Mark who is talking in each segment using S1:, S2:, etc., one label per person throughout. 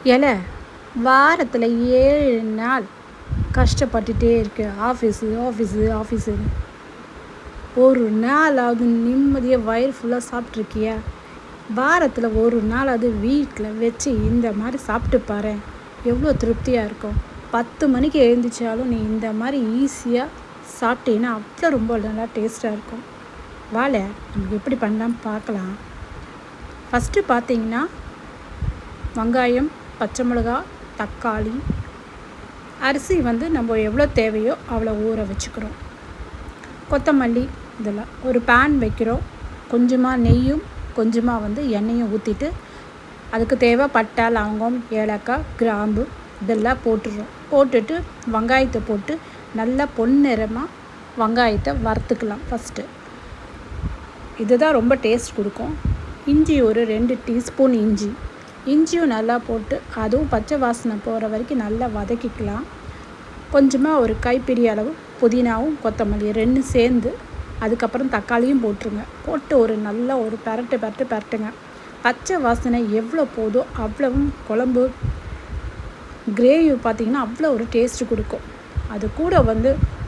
S1: ஏல வாரத்தில் 7 நாள் கஷ்டப்பட்டுட்டே இருக்கு. ஆஃபீஸுன்னு ஒரு நாளாவது நிம்மதியாக வயிறு ஃபுல்லாக சாப்பிட்ருக்கியா? வாரத்தில் ஒரு நாளாவது வீட்டில் வச்சு இந்த மாதிரி சாப்பிட்டு பாரு, எவ்வளோ திருப்தியாக இருக்கும். 10 மணிக்கு எழுந்திரிச்சாலும் நீ இந்த மாதிரி ஈஸியாக சாப்பிட்டீங்கன்னா அவ்வளோ ரொம்ப நல்லா டேஸ்ட்டாக இருக்கும். வாழை நமக்கு எப்படி பண்ணலான்னு பார்க்கலாம். ஃபஸ்ட்டு பார்த்தீங்கன்னா வெங்காயம், பச்சை மிளகா, தக்காளி, அரிசி நம்ம எவ்வளோ தேவையோ அவ்வளோ ஊற வச்சுக்கிறோம். கொத்தமல்லி இதெல்லாம் ஒரு பேன் வைக்கிறோம். கொஞ்சமாக நெய்யும் கொஞ்சமாக எண்ணெயும் ஊற்றிட்டு அதுக்கு தேவை பட்டை, லவங்கம், ஏலக்காய், கிராம்பு இதெல்லாம் போட்டுட்டு வெங்காயத்தை போட்டு நல்லா பொன்னிறமாக வெங்காயத்தை வறுத்துக்கலாம். ஃபஸ்ட்டு இதுதான் ரொம்ப டேஸ்ட் கொடுக்கும். இஞ்சி ஒரு 2 டீஸ்பூன் இஞ்சியும் நல்லா போட்டு அதுவும் பச்சை வாசனை போகிற வரைக்கும் நல்லா வதக்கிக்கலாம். கொஞ்சமாக ஒரு கைப்பிடி அளவு புதினாவும் கொத்தமல்லி 2 சேர்ந்து அதுக்கப்புறம் தக்காளியும் போட்டு ஒரு நல்ல ஒரு பரட்டுங்க. பச்சை வாசனை எவ்வளோ போதோ அவ்வளவும் குழம்பு கிரேவி பார்த்திங்கன்னா அவ்வளோ ஒரு டேஸ்ட்டு கொடுக்கும். அது கூட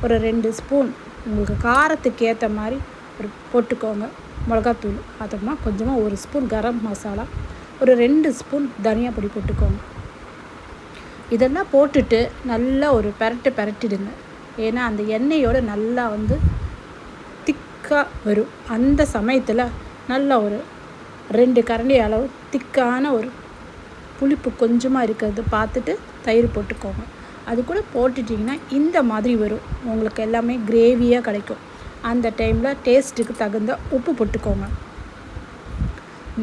S1: ஒரு 2 ஸ்பூன் உங்களுக்கு காரத்துக்கு ஏற்ற மாதிரி போட்டுக்கோங்க மிளகாத்தூள். அதுமா கொஞ்சமாக 1 ஸ்பூன் கரம் மசாலா, ஒரு 2 ஸ்பூன் தனியா பொடி போட்டுக்கோங்க. இதெல்லாம் போட்டுட்டு நல்லா ஒரு பரட்டிடுங்க. ஏன்னா அந்த எண்ணெயோடு நல்லா திக்காக வரும். அந்த சமயத்தில் நல்லா ஒரு 2 கரண்டி அளவு திக்கான ஒரு புளிப்பு கொஞ்சமாக இருக்கிறது பார்த்துட்டு தயிர் போட்டுக்கோங்க. அது கூட போட்டுட்டிங்கன்னா இந்த மாதிரி வரும். உங்களுக்கு எல்லாமே கிரேவியாக கிடைக்கும். அந்த டைமில் டேஸ்ட்டுக்கு தகுந்த உப்பு போட்டுக்கோங்க.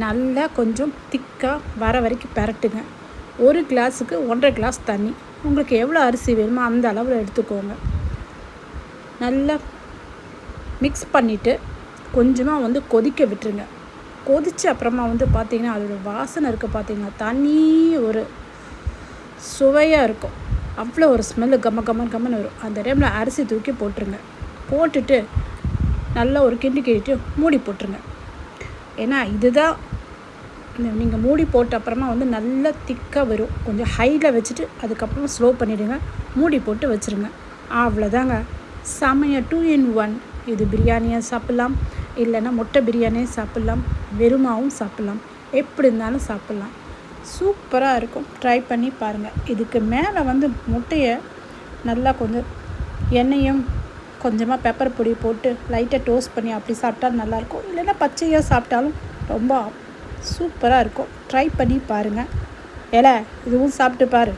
S1: நல்லா கொஞ்சம் திக்காக வர வரைக்கும் பரட்டுங்க. ஒரு கிளாஸுக்கு 1.5 கிளாஸ் தண்ணி, உங்களுக்கு எவ்வளோ அரிசி வேணுமோ அந்த அளவில் எடுத்துக்கோங்க. நல்லா மிக்ஸ் பண்ணிவிட்டு கொஞ்சமாக கொதிக்க விட்டுருங்க. கொதித்து அப்புறமா பார்த்திங்கன்னா அதோட வாசனை இருக்குது பார்த்திங்கன்னா தனி ஒரு சுவையாக இருக்கும். அவ்வளோ ஒரு ஸ்மெல்லு கம்மன்னு வரும். அந்த டைமில் அரிசி தூக்கி போட்டுட்டு நல்லா ஒரு கிண்டிட்டு மூடி போட்டுருங்க. ஏன்னா இதுதான் நீங்கள் மூடி போட்ட அப்புறமா நல்லா திக்காக வரும். கொஞ்சம் ஹையில் வச்சுட்டு அதுக்கப்புறம் ஸ்லோ பண்ணிவிடுங்க. மூடி போட்டு வச்சுருங்க. அவ்வளோதாங்க, செமையாக 2 in 1. இது பிரியாணியாக சாப்பிட்லாம், இல்லைன்னா முட்டை பிரியாணியாக சாப்பிட்லாம், வெறுமாவும் சாப்பிட்லாம், எப்படி இருந்தாலும் சாப்பிட்லாம். சூப்பராக இருக்கும். ட்ரை பண்ணி பாருங்கள். இதுக்கு மேலே முட்டையை நல்லா கொஞ்சம் எண்ணெயும் கொஞ்சமாக பெப்பர் பொடி போட்டு லைட்டாக டோஸ்ட் பண்ணி அப்படி சாப்பிட்டா நல்லாயிருக்கும். இல்லைன்னா பச்சையாக சாப்பிட்டாலும் ரொம்ப சூப்பராக இருக்கும். ட்ரை பண்ணி பாருங்கள். இதுவும் சாப்பிட்டு பாரு.